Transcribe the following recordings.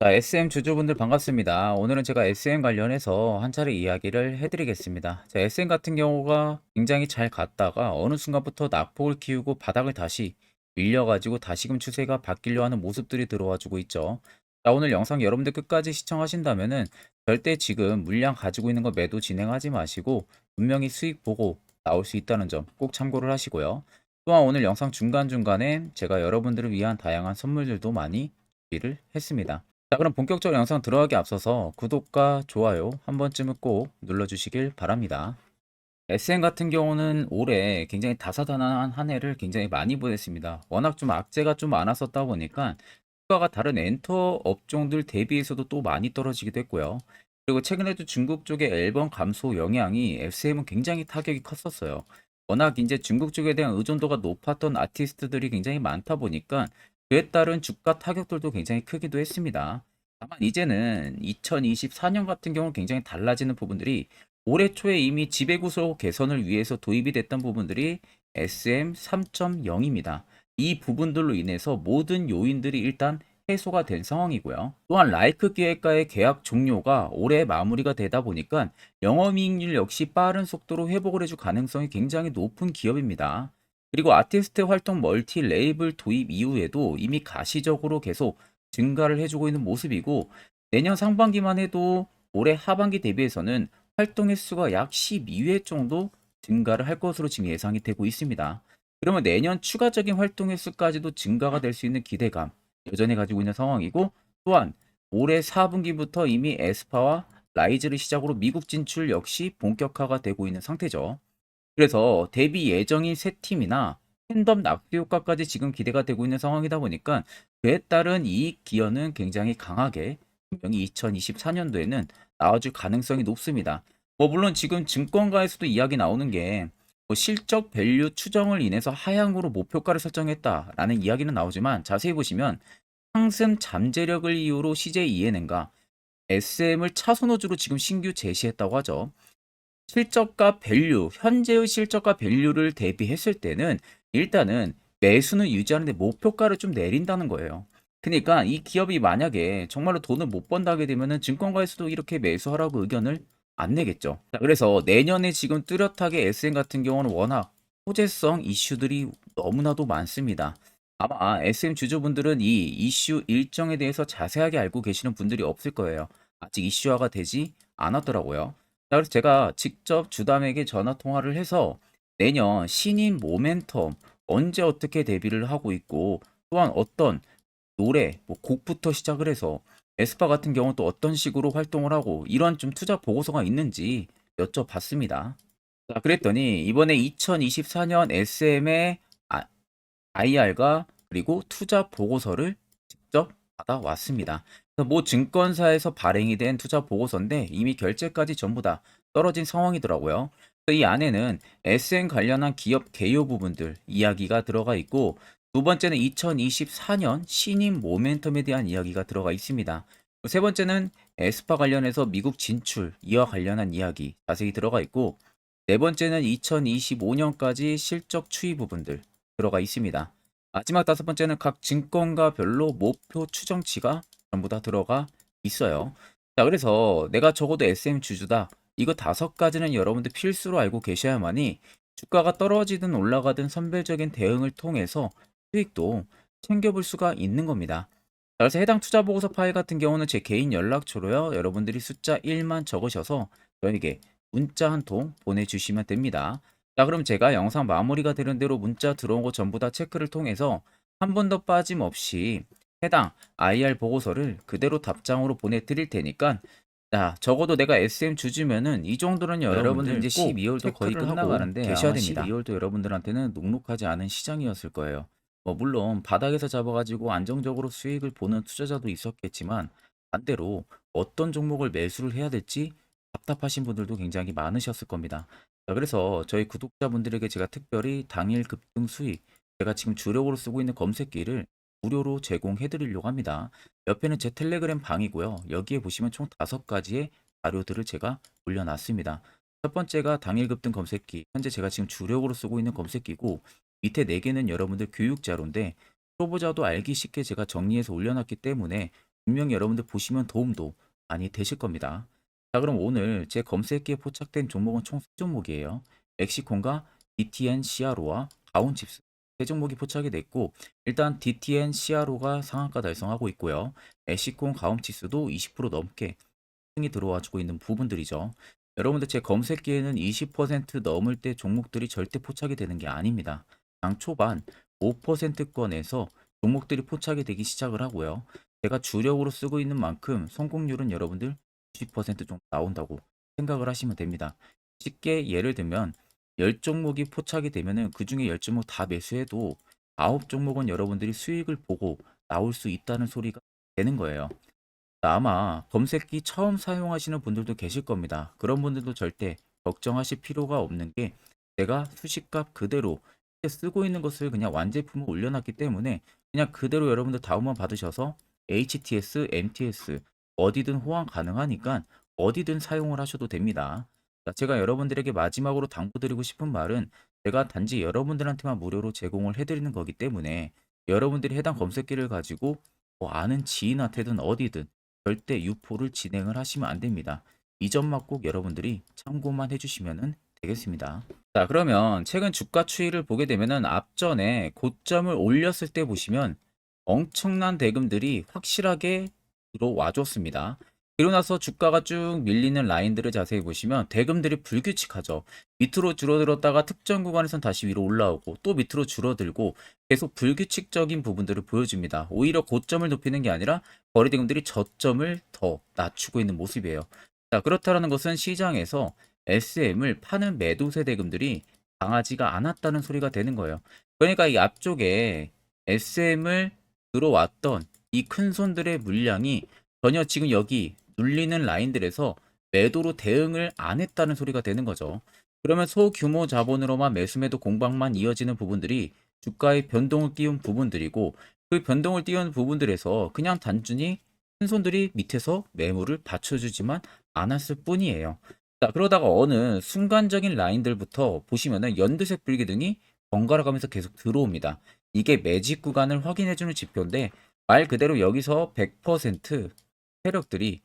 자, SM 주주분들 반갑습니다. 오늘은 제가 SM 관련해서 한 차례 이야기를 해드리겠습니다. 자, SM 같은 경우가 굉장히 잘 갔다가 어느 순간부터 낙폭을 키우고 바닥을 다시 밀려가지고 다시금 추세가 바뀌려 하는 모습들이 들어와주고 있죠. 자, 오늘 영상 여러분들 끝까지 시청하신다면은 절대 지금 물량 가지고 있는 거 매도 진행하지 마시고 분명히 수익 보고 나올 수 있다는 점 꼭 참고를 하시고요. 또한 오늘 영상 중간중간에 제가 여러분들을 위한 다양한 선물들도 많이 준비를 했습니다. 자, 그럼 본격적으로 영상 들어가기 앞서서 구독과 좋아요 한 번쯤은 꼭 눌러주시길 바랍니다. SM 같은 경우는 올해 굉장히 다사다난한 한 해를 굉장히 많이 보냈습니다. 워낙 좀 악재가 좀 많았었다 보니까 주가가 다른 엔터 업종들 대비해서도 또 많이 떨어지기도 했고요. 그리고 최근에도 중국 쪽의 앨범 감소 영향이 SM은 굉장히 타격이 컸었어요. 워낙 이제 중국 쪽에 대한 의존도가 높았던 아티스트들이 굉장히 많다 보니까 그에 따른 주가 타격들도 굉장히 크기도 했습니다. 다만 이제는 2024년 같은 경우는 굉장히 달라지는 부분들이 올해 초에 이미 지배구조 개선을 위해서 도입이 됐던 부분들이 SM 3.0입니다. 이 부분들로 인해서 모든 요인들이 일단 해소가 된 상황이고요. 또한 라이크 기획과의 계약 종료가 올해 마무리가 되다 보니까 영업이익률 역시 빠른 속도로 회복을 해줄 가능성이 굉장히 높은 기업입니다. 그리고 아티스트 활동 멀티 레이블 도입 이후에도 이미 가시적으로 계속 증가를 해주고 있는 모습이고 내년 상반기만 해도 올해 하반기 대비해서는 활동 횟수가 약 12회 정도 증가를 할 것으로 지금 예상이 되고 있습니다. 그러면 내년 추가적인 활동 횟수까지도 증가가 될 수 있는 기대감 여전히 가지고 있는 상황이고 또한 올해 4분기부터 이미 에스파와 라이즈를 시작으로 미국 진출 역시 본격화가 되고 있는 상태죠. 그래서 데뷔 예정인 세 팀이나 팬덤 낙수 효과까지 지금 기대가 되고 있는 상황이다 보니까 그에 따른 이익 기여는 굉장히 강하게 분명히 2024년도에는 나와줄 가능성이 높습니다. 뭐 물론 지금 증권가에서도 이야기 나오는 게 뭐 실적 밸류 추정을 인해서 하향으로 목표가를 설정했다라는 이야기는 나오지만 자세히 보시면 상승 잠재력을 이유로 CJ ENM과 SM을 차선호주로 지금 신규 제시했다고 하죠. 실적과 밸류, 현재의 실적과 밸류를 대비했을 때는 일단은 매수는 유지하는데 목표가를 좀 내린다는 거예요. 그러니까 이 기업이 만약에 정말로 돈을 못 번다게 되면은 증권가에서도 이렇게 매수하라고 의견을 안 내겠죠. 자, 그래서 내년에 지금 뚜렷하게 SM 같은 경우는 워낙 호재성 이슈들이 너무나도 많습니다. 아마 SM 주주분들은 이 이슈 일정에 대해서 자세하게 알고 계시는 분들이 없을 거예요. 아직 이슈화가 되지 않았더라고요. 자, 그래서 제가 직접 주담에게 전화 통화를 해서 내년 신인 모멘텀 언제 어떻게 데뷔를 하고 있고 또한 어떤 노래, 뭐 곡부터 시작을 해서 에스파 같은 경우는 또 어떤 식으로 활동을 하고 이런 좀 투자 보고서가 있는지 여쭤봤습니다. 자, 그랬더니 이번에 2024년 SM의 IR과 그리고 투자 보고서를 직접 받아왔습니다. 그래서 모 증권사에서 발행이 된 투자 보고서인데 이미 결제까지 전부 다 떨어진 상황이더라고요. 그래서 이 안에는 SM 관련한 기업 개요 부분들 이야기가 들어가 있고 두 번째는 2024년 신인 모멘텀에 대한 이야기가 들어가 있습니다. 세 번째는 에스파 관련해서 미국 진출 이와 관련한 이야기 자세히 들어가 있고 네 번째는 2025년까지 실적 추이 부분들 들어가 있습니다. 마지막 다섯 번째는 각 증권가별로 목표 추정치가 전부 다 들어가 있어요. 자, 그래서 내가 적어도 SM 주주다. 이거 다섯 가지는 여러분들 필수로 알고 계셔야만이 주가가 떨어지든 올라가든 선별적인 대응을 통해서 수익도 챙겨볼 수가 있는 겁니다. 자, 그래서 해당 투자 보고서 파일 같은 경우는 제 개인 연락처로요. 여러분들이 숫자 1만 적으셔서 저에게 문자 한 통 보내주시면 됩니다. 자, 그럼 제가 영상 마무리가 되는 대로 문자 들어온 거 전부 다 체크를 통해서 한 번도 빠짐없이 해당 IR 보고서를 그대로 답장으로 보내드릴 테니까 자, 적어도 내가 SM 주주면은 이 정도는 여러분들 여러분들 이제 꼭 12월도 거의 체크를 하고 끝나가는데 계셔야 아마 됩니다. 12월도 여러분들한테는 녹록하지 않은 시장이었을 거예요. 뭐 물론 바닥에서 잡아가지고 안정적으로 수익을 보는 투자자도 있었겠지만 반대로 어떤 종목을 매수를 해야 될지 답답하신 분들도 굉장히 많으셨을 겁니다. 자, 그래서 저희 구독자분들에게 제가 특별히 당일 급등 수익, 제가 지금 주력으로 쓰고 있는 검색기를 무료로 제공해 드리려고 합니다. 옆에는 제 텔레그램 방이고요. 여기에 보시면 총 5가지의 자료들을 제가 올려놨습니다. 첫 번째가 당일 급등 검색기. 현재 제가 지금 주력으로 쓰고 있는 검색기고 밑에 4개는 여러분들 교육 자료인데 초보자도 알기 쉽게 제가 정리해서 올려놨기 때문에 분명히 여러분들 보시면 도움도 많이 되실 겁니다. 자, 그럼 오늘 제 검색기에 포착된 종목은 총 3종목이에요. 멕시콘과 DTN CRO와 가온칩스 세 종목이 포착이 됐고, 일단 DTN CRO가 상한가 달성하고 있고요. 멕시콘 가온칩스도 20% 넘게 이 들어와주고 있는 부분들이죠. 여러분들 제 검색기에는 20% 넘을 때 종목들이 절대 포착이 되는 게 아닙니다. 장 초반 5%권에서 종목들이 포착이 되기 시작을 하고요. 제가 주력으로 쓰고 있는 만큼 성공률은 여러분들 90% 정도 나온다고 생각을 하시면 됩니다. 쉽게 예를 들면 10종목이 포착이 되면은 그 중에 10종목 다 매수해도 9종목은 여러분들이 수익을 보고 나올 수 있다는 소리가 되는 거예요. 아마 검색기 처음 사용하시는 분들도 계실 겁니다. 그런 분들도 절대 걱정하실 필요가 없는 게, 제가 수식값 그대로 쓰고 있는 것을 그냥 완제품을 올려놨기 때문에 그냥 그대로 여러분들 다운만 받으셔서 HTS, MTS 어디든 호환 가능하니까 어디든 사용을 하셔도 됩니다. 자, 제가 여러분들에게 마지막으로 당부드리고 싶은 말은, 제가 단지 여러분들한테만 무료로 제공을 해드리는 거기 때문에 여러분들이 해당 검색기를 가지고 뭐 아는 지인한테든 어디든 절대 유포를 진행을 하시면 안 됩니다. 이 점만 꼭 여러분들이 참고만 해주시면 되겠습니다. 자, 그러면 최근 주가 추이를 보게 되면은 앞전에 고점을 올렸을 때 보시면 엄청난 대금들이 확실하게 들어와 줬습니다. 그리고 나서 주가가 쭉 밀리는 라인들을 자세히 보시면 대금들이 불규칙하죠. 밑으로 줄어들었다가 특정 구간에선 다시 위로 올라오고 또 밑으로 줄어들고 계속 불규칙적인 부분들을 보여줍니다. 오히려 고점을 높이는 게 아니라 거래 대금들이 저점을 더 낮추고 있는 모습이에요. 자, 그렇다는 것은 시장에서 SM을 파는 매도세 대금들이 강하지가 않았다는 소리가 되는 거예요. 그러니까 이 앞쪽에 SM을 들어왔던 이 큰 손들의 물량이 전혀 지금 여기 눌리는 라인들에서 매도로 대응을 안 했다는 소리가 되는 거죠. 그러면 소규모 자본으로만 매수매도 공방만 이어지는 부분들이 주가의 변동을 띄운 부분들이고, 그 변동을 띄운 부분들에서 그냥 단순히 큰 손들이 밑에서 매물을 받쳐주지만 않았을 뿐이에요. 자, 그러다가 어느 순간적인 라인들부터 보시면은 연두색 불기둥이 번갈아 가면서 계속 들어옵니다. 이게 매집 구간을 확인해주는 지표인데, 말 그대로 여기서 100% 세력들이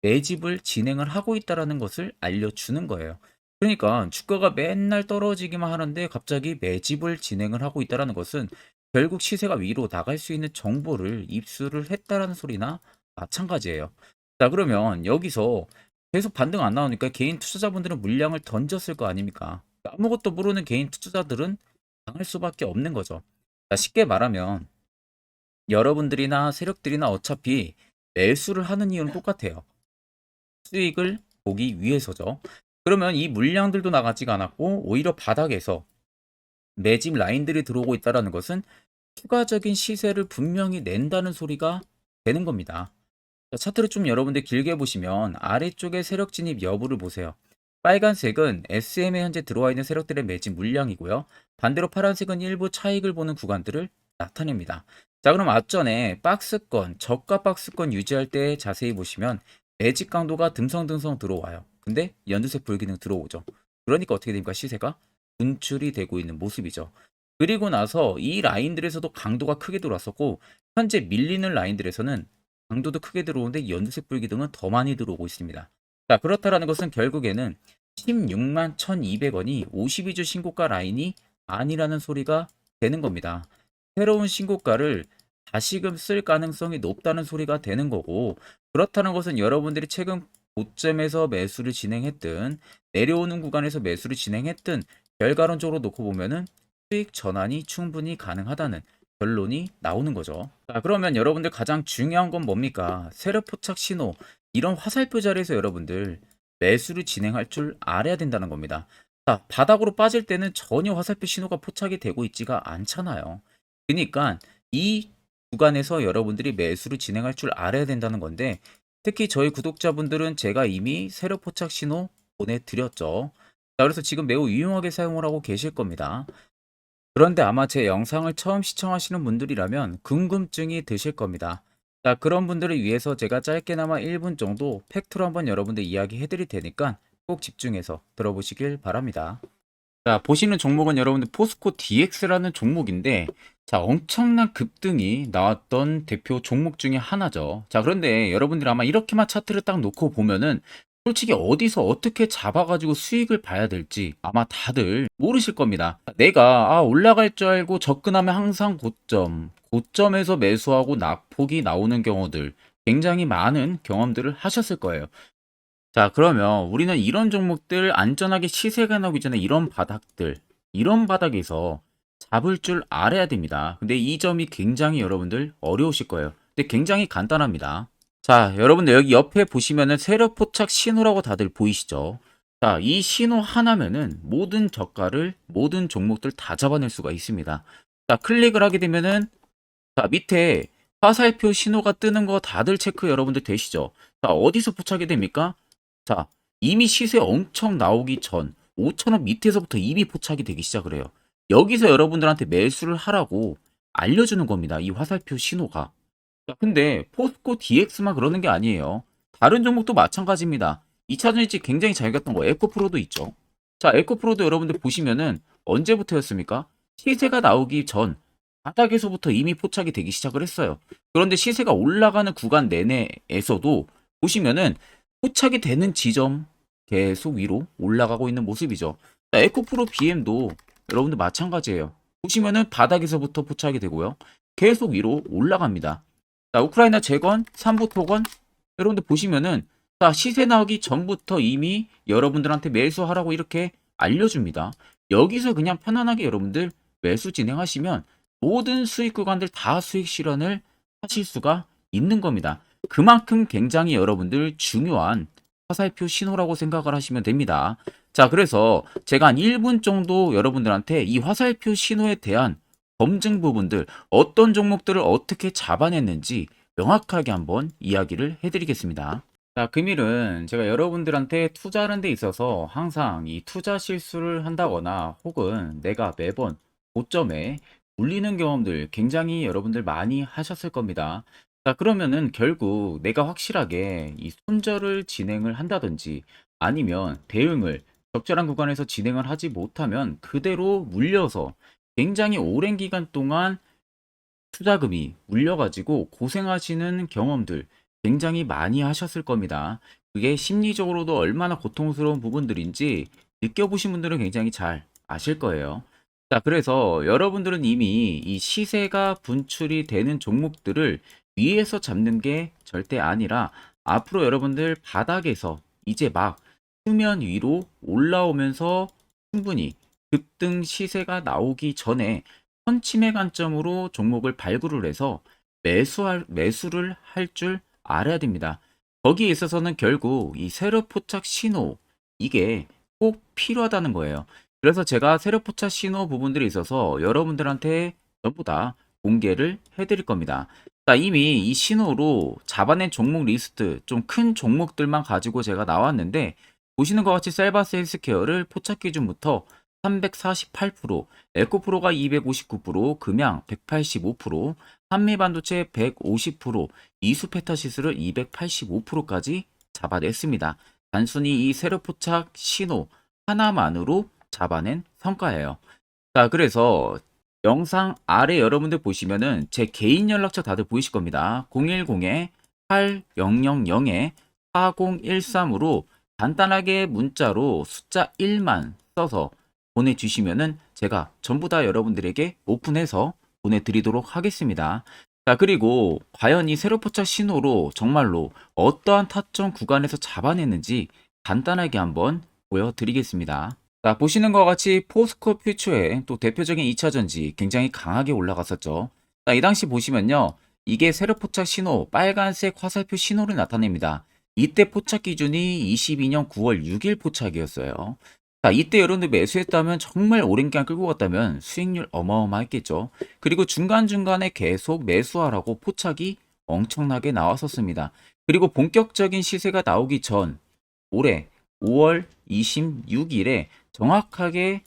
매집을 진행을 하고 있다라는 것을 알려주는 거예요. 그러니까 주가가 맨날 떨어지기만 하는데 갑자기 매집을 진행을 하고 있다라는 것은 결국 시세가 위로 나갈 수 있는 정보를 입수를 했다라는 소리나 마찬가지예요. 자, 그러면 여기서 계속 반등 안 나오니까 개인 투자자분들은 물량을 던졌을 거 아닙니까? 아무것도 모르는 개인 투자자들은 당할 수밖에 없는 거죠. 자, 쉽게 말하면 여러분들이나 세력들이나 어차피 매수를 하는 이유는 똑같아요. 수익을 보기 위해서죠. 그러면 이 물량들도 나가지가 않았고 오히려 바닥에서 매집 라인들이 들어오고 있다는 것은 추가적인 시세를 분명히 낸다는 소리가 되는 겁니다. 자, 차트를 좀 여러분들 길게 보시면 아래쪽에 세력 진입 여부를 보세요. 빨간색은 SM에 현재 들어와 있는 세력들의 매집 물량이고요. 반대로 파란색은 일부 차익을 보는 구간들을 나타냅니다. 자, 그럼 앞전에 박스권, 저가 박스권 유지할 때 자세히 보시면 매집 강도가 듬성듬성 들어와요. 근데 연두색 불기능 들어오죠. 그러니까 어떻게 됩니까? 시세가 분출이 되고 있는 모습이죠. 그리고 나서 이 라인들에서도 강도가 크게 들어왔었고, 현재 밀리는 라인들에서는 강도도 크게 들어오는데 연두색 불기둥은 더 많이 들어오고 있습니다. 자, 그렇다라는 것은 결국에는 16만 1200원이 52주 신고가 라인이 아니라는 소리가 되는 겁니다. 새로운 신고가를 다시금 쓸 가능성이 높다는 소리가 되는 거고, 그렇다는 것은 여러분들이 최근 고점에서 매수를 진행했든 내려오는 구간에서 매수를 진행했든 결과론적으로 놓고 보면은 수익 전환이 충분히 가능하다는 결론이 나오는 거죠. 자, 그러면 여러분들 가장 중요한 건 뭡니까? 세력 포착 신호, 이런 화살표 자리에서 여러분들 매수를 진행할 줄 알아야 된다는 겁니다. 자, 바닥으로 빠질 때는 전혀 화살표 신호가 포착이 되고 있지가 않잖아요. 그러니까 이 구간에서 여러분들이 매수를 진행할 줄 알아야 된다는 건데, 특히 저희 구독자분들은 제가 이미 세력 포착 신호 보내드렸죠. 자, 그래서 지금 매우 유용하게 사용을 하고 계실 겁니다. 그런데 아마 제 영상을 처음 시청하시는 분들이라면 궁금증이 드실 겁니다. 자, 그런 분들을 위해서 제가 짧게나마 1분 정도 팩트로 한번 여러분들 이야기해 드릴 테니까 꼭 집중해서 들어보시길 바랍니다. 자, 보시는 종목은 여러분들 포스코 DX라는 종목인데, 자, 엄청난 급등이 나왔던 대표 종목 중에 하나죠. 자, 그런데 여러분들이 아마 이렇게만 차트를 딱 놓고 보면은 솔직히 어디서 어떻게 잡아가지고 수익을 봐야 될지 아마 다들 모르실 겁니다. 내가 올라갈 줄 알고 접근하면 항상 고점에서 매수하고 낙폭이 나오는 경우들 굉장히 많은 경험들을 하셨을 거예요. 자, 그러면 우리는 이런 종목들 안전하게 시세가 나오기 전에 이런 바닥에서 잡을 줄 알아야 됩니다. 근데 이 점이 굉장히 여러분들 어려우실 거예요. 근데 굉장히 간단합니다. 자, 여러분들 여기 옆에 보시면은 세력 포착 신호라고 다들 보이시죠? 자, 이 신호 하나면은 모든 저가를, 모든 종목들 다 잡아낼 수가 있습니다. 자, 클릭을 하게 되면은 자, 밑에 화살표 신호가 뜨는 거 다들 체크 여러분들 되시죠? 자, 어디서 포착이 됩니까? 자, 이미 시세 엄청 나오기 전 5,000원 밑에서부터 이미 포착이 되기 시작을 해요. 여기서 여러분들한테 매수를 하라고 알려주는 겁니다. 이 화살표 신호가. 자, 근데 포스코 DX만 그러는 게 아니에요. 다른 종목도 마찬가지입니다. 2차전 일찍 굉장히 잘 갔던 거 에코프로도 있죠. 자, 에코프로도 여러분들 보시면은 언제부터였습니까? 시세가 나오기 전 바닥에서부터 이미 포착이 되기 시작을 했어요. 그런데 시세가 올라가는 구간 내내에서도 보시면은 포착이 되는 지점 계속 위로 올라가고 있는 모습이죠. 자, 에코프로 BM도 여러분들 마찬가지예요. 보시면은 바닥에서부터 포착이 되고요. 계속 위로 올라갑니다. 자, 우크라이나 재건, 삼부 토건 여러분들 보시면은 자, 시세 나오기 전부터 이미 여러분들한테 매수하라고 이렇게 알려줍니다. 여기서 그냥 편안하게 여러분들 매수 진행하시면 모든 수익 구간들 다 수익 실현을 하실 수가 있는 겁니다. 그만큼 굉장히 여러분들 중요한 화살표 신호라고 생각을 하시면 됩니다. 자, 그래서 제가 한 1분 정도 여러분들한테 이 화살표 신호에 대한 검증 부분들, 어떤 종목들을 어떻게 잡아냈는지 명확하게 한번 이야기를 해드리겠습니다. 자, 금일은 제가 여러분들한테 투자하는 데 있어서 항상 이 투자 실수를 한다거나 혹은 내가 매번 고점에 물리는 경험들 굉장히 여러분들 많이 하셨을 겁니다. 자, 그러면은 결국 내가 확실하게 이 손절을 진행을 한다든지 아니면 대응을 적절한 구간에서 진행을 하지 못하면 그대로 물려서 굉장히 오랜 기간 동안 투자금이 물려가지고 고생하시는 경험들 굉장히 많이 하셨을 겁니다. 그게 심리적으로도 얼마나 고통스러운 부분들인지 느껴보신 분들은 굉장히 잘 아실 거예요. 자, 그래서 여러분들은 이미 이 시세가 분출이 되는 종목들을 위에서 잡는 게 절대 아니라 앞으로 여러분들 바닥에서 이제 막 수면 위로 올라오면서 충분히 급등 시세가 나오기 전에 선침해 관점으로 종목을 발굴을 해서 매수를 할 줄 알아야 됩니다. 거기에 있어서는 결국 이 세력 포착 신호 이게 꼭 필요하다는 거예요. 그래서 제가 세력 포착 신호 부분들이 있어서 여러분들한테 전부 다 공개를 해드릴 겁니다. 자, 이미 이 신호로 잡아낸 종목 리스트 좀 큰 종목들만 가지고 제가 나왔는데 보시는 것 같이 셀바스 헬스케어를 포착 기준부터 348%, 에코프로가 259%, 금양 185%, 한미반도체 150%, 이수페타시스를 285%까지 잡아냈습니다. 단순히 이 세력포착 신호 하나만으로 잡아낸 성과예요. 자, 그래서 영상 아래 여러분들 보시면은 제 개인 연락처 다들 보이실 겁니다. 010-8000-4013으로 간단하게 문자로 숫자 1만 써서 보내주시면은 제가 전부 다 여러분들에게 오픈해서 보내드리도록 하겠습니다. 자, 그리고 과연 이 세로포착 신호로 정말로 어떠한 타점 구간에서 잡아냈는지 간단하게 한번 보여드리겠습니다. 자, 보시는 것 같이 포스코 퓨처의 또 대표적인 2차전지 굉장히 강하게 올라갔었죠. 자, 이 당시 보시면요. 이게 세로포착 신호, 빨간색 화살표 신호를 나타냅니다. 이때 포착 기준이 22년 9월 6일 포착이었어요. 자, 이때 여러분들 매수했다면 정말 오랜 기간 끌고 갔다면 수익률 어마어마했겠죠. 그리고 중간중간에 계속 매수하라고 포착이 엄청나게 나왔었습니다. 그리고 본격적인 시세가 나오기 전 올해 5월 26일에 정확하게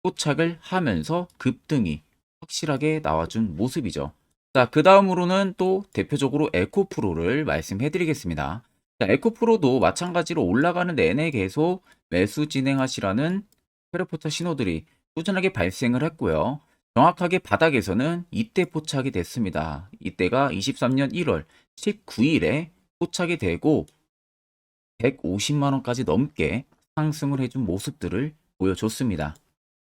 포착을 하면서 급등이 확실하게 나와준 모습이죠. 자, 그 다음으로는 또 대표적으로 에코프로를 말씀해 드리겠습니다. 자, 에코프로도 마찬가지로 올라가는 내내 계속 매수 진행하시라는 페르포타 신호들이 꾸준하게 발생을 했고요. 정확하게 바닥에서는 이때 포착이 됐습니다. 이때가 23년 1월 19일에 포착이 되고 150만 원까지 넘게 상승을 해준 모습들을 보여줬습니다.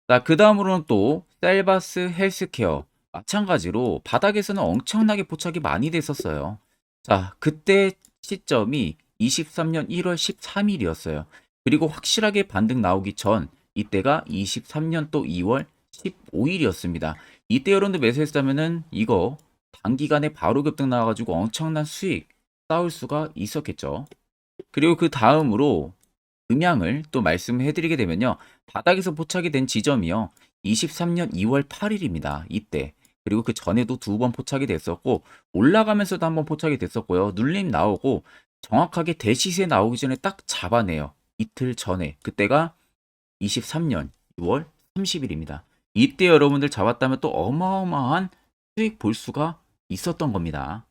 자, 그 다음으로는 또 셀바스 헬스케어 마찬가지로 바닥에서는 엄청나게 포착이 많이 됐었어요. 자, 그때 시점이 23년 1월 13일이었어요. 그리고 확실하게 반등 나오기 전 이때가 23년 또 2월 15일이었습니다. 이때 여러분들 매수했다면은 이거 단기간에 바로 급등 나와가지고 엄청난 수익 쌓을 수가 있었겠죠. 그리고 그 다음으로 음향을 또 말씀해 드리게 되면요. 바닥에서 포착이 된 지점이요. 23년 2월 8일입니다. 이때. 그리고 그 전에도 두 번 포착이 됐었고 올라가면서도 한번 포착이 됐었고요. 눌림 나오고 정확하게 대시세 나오기 전에 딱 잡아내요. 이틀 전에. 그때가 23년 6월 30일입니다. 이때 여러분들 잡았다면 또 어마어마한 수익 볼 수가 있었던 겁니다.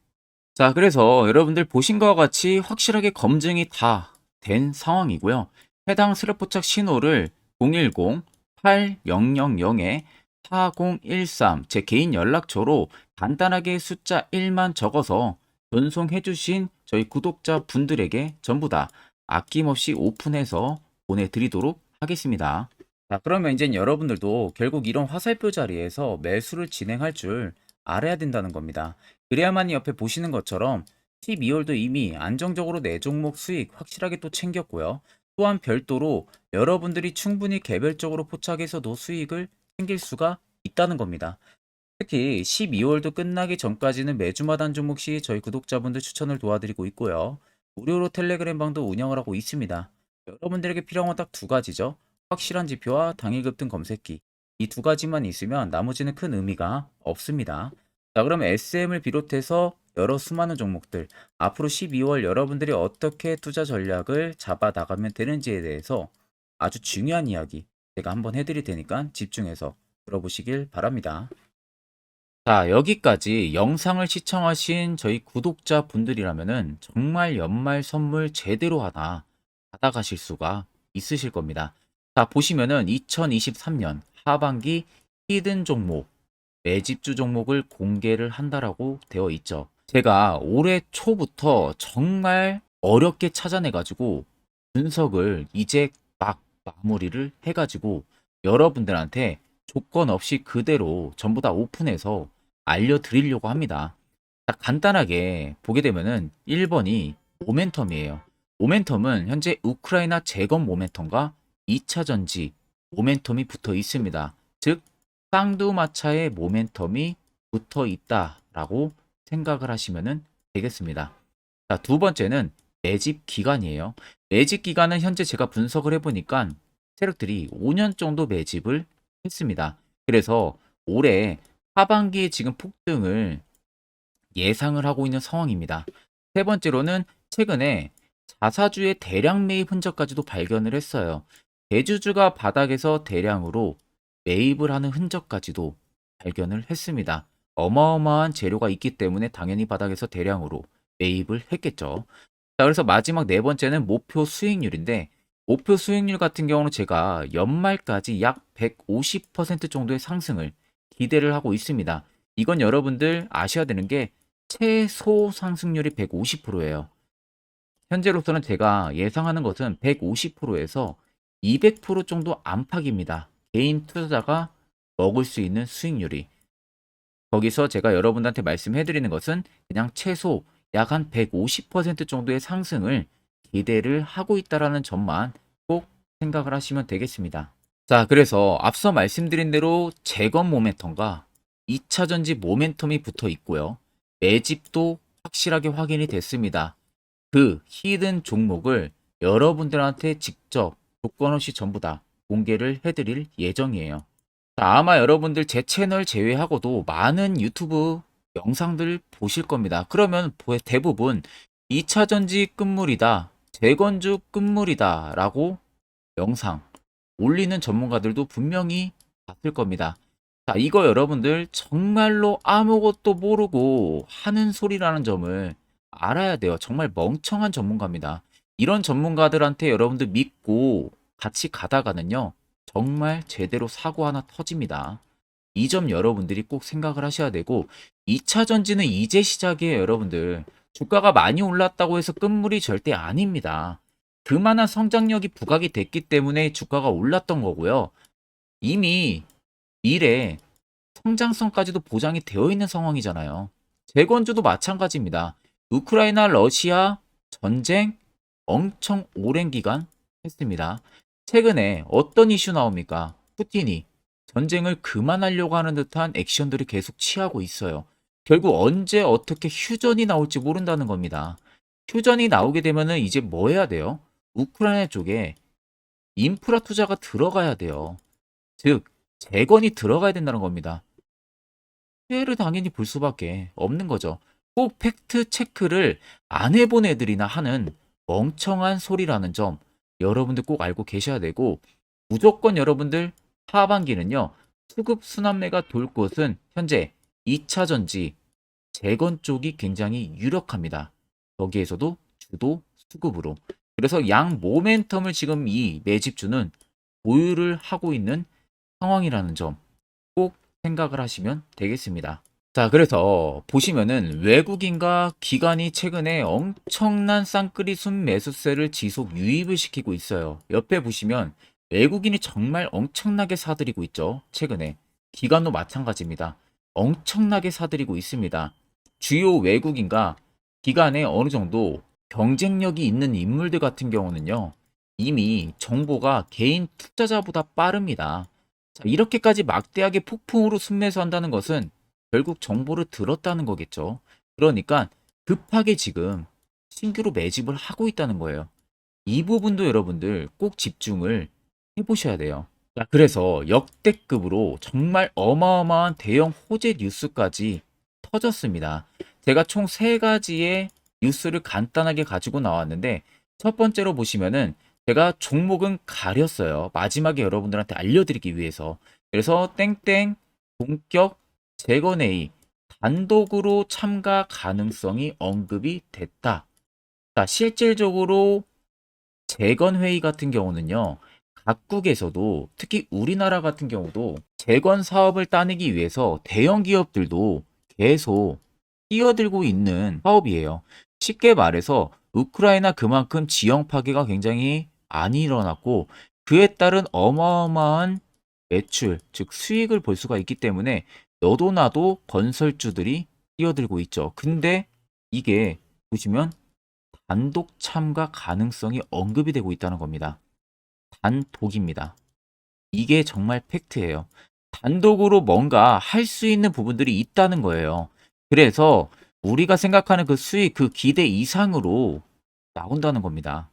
자, 그래서 여러분들 보신 것과 같이 확실하게 검증이 다 된 상황이고요. 해당 스랩 포착 신호를 010-8000-4013 제 개인 연락처로 간단하게 숫자 1만 적어서 전송해 주신 저희 구독자 분들에게 전부 다 아낌없이 오픈해서 보내드리도록 하겠습니다. 자, 그러면 이제 여러분들도 결국 이런 화살표 자리에서 매수를 진행할 줄 알아야 된다는 겁니다. 그래야만이 옆에 보시는 것처럼 12월도 이미 안정적으로 내 종목 수익 확실하게 또 챙겼고요. 또한 별도로 여러분들이 충분히 개별적으로 포착해서도 수익을 챙길 수가 있다는 겁니다. 특히 12월도 끝나기 전까지는 매주마다 한 종목씩 저희 구독자분들 추천을 도와드리고 있고요. 무료로 텔레그램 방도 운영을 하고 있습니다. 여러분들에게 필요한 건 딱 두 가지죠. 확실한 지표와 당일 급등 검색기. 이 두 가지만 있으면 나머지는 큰 의미가 없습니다. 자, 그럼 SM을 비롯해서 여러 수많은 종목들, 앞으로 12월 여러분들이 어떻게 투자 전략을 잡아 나가면 되는지에 대해서 아주 중요한 이야기 제가 한번 해드릴 테니까 집중해서 들어보시길 바랍니다. 자, 여기까지 영상을 시청하신 저희 구독자 분들이라면은 정말 연말 선물 제대로 하나 받아가실 수가 있으실 겁니다. 자, 보시면은 2023년 하반기 히든 종목, 매집주 종목을 공개를 한다라고 되어 있죠. 제가 올해 초부터 정말 어렵게 찾아내가지고 분석을 이제 막 마무리를 해가지고 여러분들한테 조건 없이 그대로 전부 다 오픈해서 알려드리려고 합니다. 자, 간단하게 보게 되면은 1번이 모멘텀이에요. 모멘텀은 현재 우크라이나 재건 모멘텀과 2차 전지 모멘텀이 붙어 있습니다. 즉 쌍두마차의 모멘텀이 붙어 있다라고 생각을 하시면 되겠습니다. 자, 두 번째는 매집 기간이에요. 매집 기간은 현재 제가 분석을 해보니까 세력들이 5년 정도 매집을 했습니다. 그래서 올해 하반기에 지금 폭등을 예상을 하고 있는 상황입니다. 세 번째로는 최근에 자사주의 대량 매입 흔적까지도 발견을 했어요. 대주주가 바닥에서 대량으로 매입을 하는 흔적까지도 발견을 했습니다. 어마어마한 재료가 있기 때문에 당연히 바닥에서 대량으로 매입을 했겠죠. 자, 그래서 마지막 네 번째는 목표 수익률인데 목표 수익률 같은 경우는 제가 연말까지 약 150% 정도의 상승을 기대를 하고 있습니다. 이건 여러분들 아셔야 되는 게 최소 상승률이 150%예요. 현재로서는 제가 예상하는 것은 150%에서 200% 정도 안팎입니다. 개인 투자자가 먹을 수 있는 수익률이. 거기서 제가 여러분들한테 말씀해 드리는 것은 그냥 최소 약 한 150% 정도의 상승을 기대를 하고 있다라는 점만 꼭 생각을 하시면 되겠습니다. 자, 그래서 앞서 말씀드린 대로 재건 모멘텀과 2차 전지 모멘텀이 붙어 있고요. 매집도 확실하게 확인이 됐습니다. 그 히든 종목을 여러분들한테 직접 조건 없이 전부 다 공개를 해드릴 예정이에요. 자, 아마 여러분들 제 채널 제외하고도 많은 유튜브 영상들 보실 겁니다. 그러면 대부분 2차 전지 끝물이다, 재건주 끝물이다 라고 영상 올리는 전문가들도 분명히 봤을 겁니다. 자, 이거 여러분들 정말로 아무것도 모르고 하는 소리라는 점을 알아야 돼요. 정말 멍청한 전문가입니다. 이런 전문가들한테 여러분들 믿고 같이 가다가는요, 정말 제대로 사고 하나 터집니다. 이 점 여러분들이 꼭 생각을 하셔야 되고 2차 전지는 이제 시작이에요, 여러분들. 주가가 많이 올랐다고 해서 끝물이 절대 아닙니다. 그만한 성장력이 부각이 됐기 때문에 주가가 올랐던 거고요. 이미 미래 성장성까지도 보장이 되어 있는 상황이잖아요. 재건주도 마찬가지입니다. 우크라이나 러시아 전쟁 엄청 오랜 기간 했습니다. 최근에 어떤 이슈 나옵니까? 푸틴이 전쟁을 그만하려고 하는 듯한 액션들을 계속 취하고 있어요. 결국 언제 어떻게 휴전이 나올지 모른다는 겁니다. 휴전이 나오게 되면은 이제 뭐 해야 돼요? 우크라이나 쪽에 인프라 투자가 들어가야 돼요. 즉, 재건이 들어가야 된다는 겁니다. 피해를 당연히 볼 수밖에 없는 거죠. 꼭 팩트 체크를 안 해본 애들이나 하는 멍청한 소리라는 점 여러분들 꼭 알고 계셔야 되고 무조건 여러분들 하반기는요. 수급 순환매가 돌 곳은 현재 2차 전지 재건 쪽이 굉장히 유력합니다. 거기에서도 주도 수급으로. 그래서 양 모멘텀을 지금 이 매집주는 보유를 하고 있는 상황이라는 점 꼭 생각을 하시면 되겠습니다. 자, 그래서 보시면은 외국인과 기관이 최근에 엄청난 쌍끌이 순매수세를 지속 유입을 시키고 있어요. 옆에 보시면 외국인이 정말 엄청나게 사들이고 있죠. 최근에. 기관도 마찬가지입니다. 엄청나게 사들이고 있습니다. 주요 외국인과 기관에 어느 정도 경쟁력이 있는 인물들 같은 경우는요. 이미 정보가 개인 투자자보다 빠릅니다. 자, 이렇게까지 막대하게 폭풍으로 순매수한다는 것은 결국 정보를 들었다는 거겠죠. 그러니까 급하게 지금 신규로 매집을 하고 있다는 거예요. 이 부분도 여러분들 꼭 집중을 해보셔야 돼요. 자, 그래서 역대급으로 정말 어마어마한 대형 호재 뉴스까지 터졌습니다. 제가 총 세 가지의 뉴스를 간단하게 가지고 나왔는데 첫 번째로 보시면은 제가 종목은 가렸어요. 마지막에 여러분들한테 알려드리기 위해서. 그래서 땡땡 본격 재건회의 단독으로 참가 가능성이 언급이 됐다. 자, 실질적으로 재건회의 같은 경우는요. 각국에서도 특히 우리나라 같은 경우도 재건 사업을 따내기 위해서 대형 기업들도 계속 뛰어들고 있는 사업이에요. 쉽게 말해서 우크라이나 그만큼 지형 파괴가 굉장히 많이 일어났고 그에 따른 어마어마한 매출, 즉 수익을 볼 수가 있기 때문에 너도 나도 건설주들이 뛰어들고 있죠. 근데 이게 보시면 단독 참가 가능성이 언급이 되고 있다는 겁니다. 단독입니다. 이게 정말 팩트예요. 단독으로 뭔가 할 수 있는 부분들이 있다는 거예요. 그래서 우리가 생각하는 그 수익, 그 기대 이상으로 나온다는 겁니다.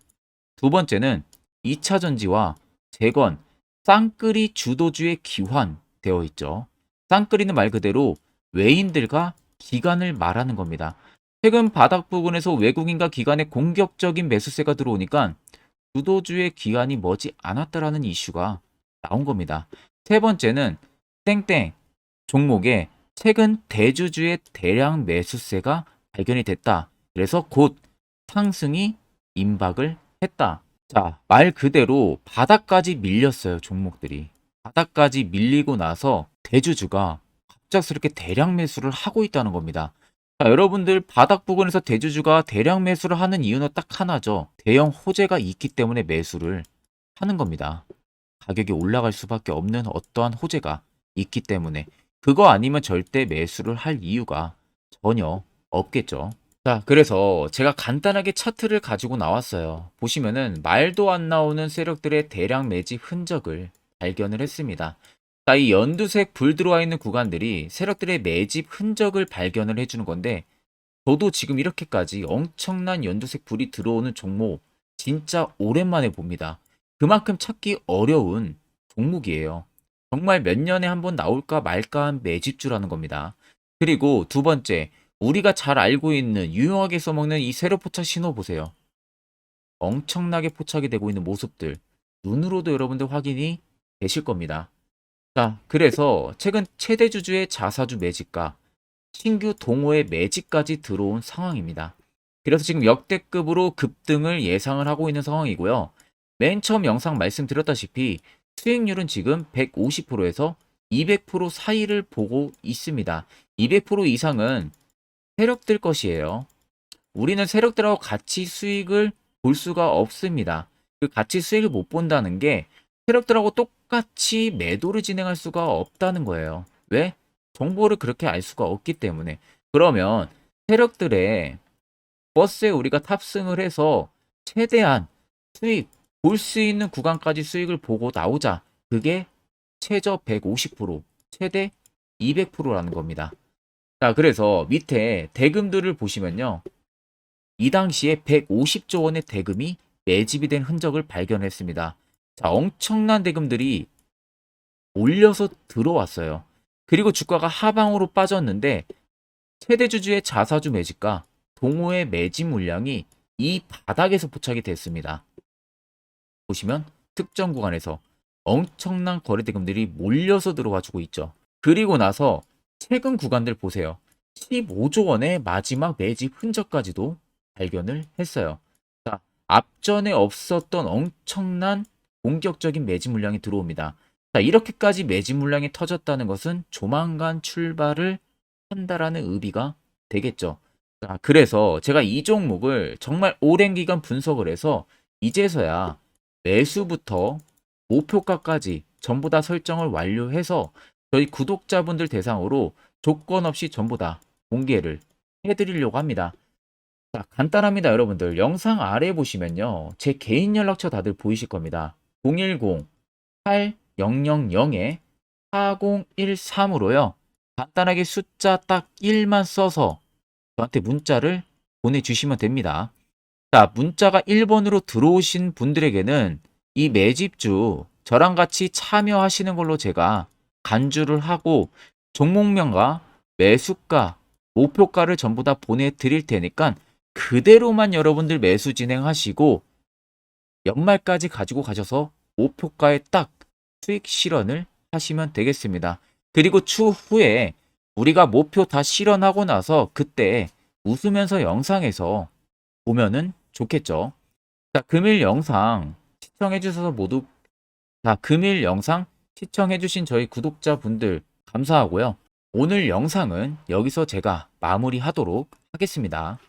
두 번째는 2차 전지와 재건, 쌍끌이 주도주의 기환되어 있죠. 쌍끌이는 말 그대로 외인들과 기관을 말하는 겁니다. 최근 바닥 부근에서 외국인과 기관의 공격적인 매수세가 들어오니까 주도주의 기관이 머지 않았다라는 이슈가 나온 겁니다. 세 번째는 땡땡 종목에 최근 대주주의 대량 매수세가 발견이 됐다. 그래서 곧 상승이 임박을 했다. 자, 말 그대로 바닥까지 밀렸어요, 종목들이. 바닥까지 밀리고 나서 대주주가 갑작스럽게 대량 매수를 하고 있다는 겁니다. 자, 여러분들 바닥 부근에서 대주주가 대량 매수를 하는 이유는 딱 하나죠. 대형 호재가 있기 때문에 매수를 하는 겁니다. 가격이 올라갈 수밖에 없는 어떠한 호재가 있기 때문에 그거 아니면 절대 매수를 할 이유가 전혀 없겠죠. 자, 그래서 제가 간단하게 차트를 가지고 나왔어요. 보시면은 말도 안 나오는 세력들의 대량 매집 흔적을 발견을 했습니다. 자, 이 연두색 불 들어와 있는 구간들이 세력들의 매집 흔적을 발견을 해주는 건데 저도 지금 이렇게까지 엄청난 연두색 불이 들어오는 종목 진짜 오랜만에 봅니다. 그만큼 찾기 어려운 종목이에요. 정말 몇 년에 한 번 나올까 말까 한 매집주라는 겁니다. 그리고 두 번째, 우리가 잘 알고 있는 유용하게 써먹는 이 세로 포착 신호 보세요. 엄청나게 포착이 되고 있는 모습들 눈으로도 여러분들 확인이 되실 겁니다. 자, 그래서 최근 최대 주주의 자사주 매집과 신규 동호회 매집까지 들어온 상황입니다. 그래서 지금 역대급으로 급등을 예상을 하고 있는 상황이고요. 맨 처음 영상 말씀드렸다시피 수익률은 지금 150%에서 200% 사이를 보고 있습니다. 200% 이상은 세력들 것이에요. 우리는 세력들하고 같이 수익을 볼 수가 없습니다. 그 같이 수익을 못 본다는 게 세력들하고 똑같이 매도를 진행할 수가 없다는 거예요. 왜? 정보를 그렇게 알 수가 없기 때문에. 그러면 세력들의 버스에 우리가 탑승을 해서 최대한 수익, 볼 수 있는 구간까지 수익을 보고 나오자. 그게 최저 150%, 최대 200%라는 겁니다. 자, 그래서 밑에 대금들을 보시면요. 이 당시에 150조 원의 대금이 매집이 된 흔적을 발견했습니다. 자, 엄청난 대금들이 몰려서 들어왔어요. 그리고 주가가 하방으로 빠졌는데 최대 주주의 자사주 매집과 동호회 매집 물량이 이 바닥에서 포착이 됐습니다. 보시면 특정 구간에서 엄청난 거래 대금들이 몰려서 들어와 주고 있죠. 그리고 나서 최근 구간들 보세요. 15조 원의 마지막 매집 흔적까지도 발견을 했어요. 자, 앞전에 없었던 엄청난 공격적인 매집 물량이 들어옵니다. 자, 이렇게까지 매집 물량이 터졌다는 것은 조만간 출발을 한다라는 의미가 되겠죠. 자, 그래서 제가 이 종목을 정말 오랜 기간 분석을 해서 이제서야 매수부터 목표가까지 전부 다 설정을 완료해서 저희 구독자분들 대상으로 조건 없이 전부 다 공개를 해드리려고 합니다. 자, 간단합니다, 여러분들. 영상 아래 보시면요. 제 개인 연락처 다들 보이실 겁니다. 010-800-4013으로요. 간단하게 숫자 딱 1만 써서 저한테 문자를 보내주시면 됩니다. 자, 문자가 1번으로 들어오신 분들에게는 이 매집주 저랑 같이 참여하시는 걸로 제가 간주를 하고 종목명과 매수가, 목표가를 전부 다 보내드릴 테니까 그대로만 여러분들 매수 진행하시고 연말까지 가지고 가셔서 목표가에 딱 수익 실현을 하시면 되겠습니다. 그리고 추후에 우리가 목표 다 실현하고 나서 그때 웃으면서 영상에서 보면은 좋겠죠. 자, 금일 영상 시청해 주셔서 모두 금일 영상 시청해 주신 저희 구독자분들 감사하고요. 오늘 영상은 여기서 제가 마무리하도록 하겠습니다.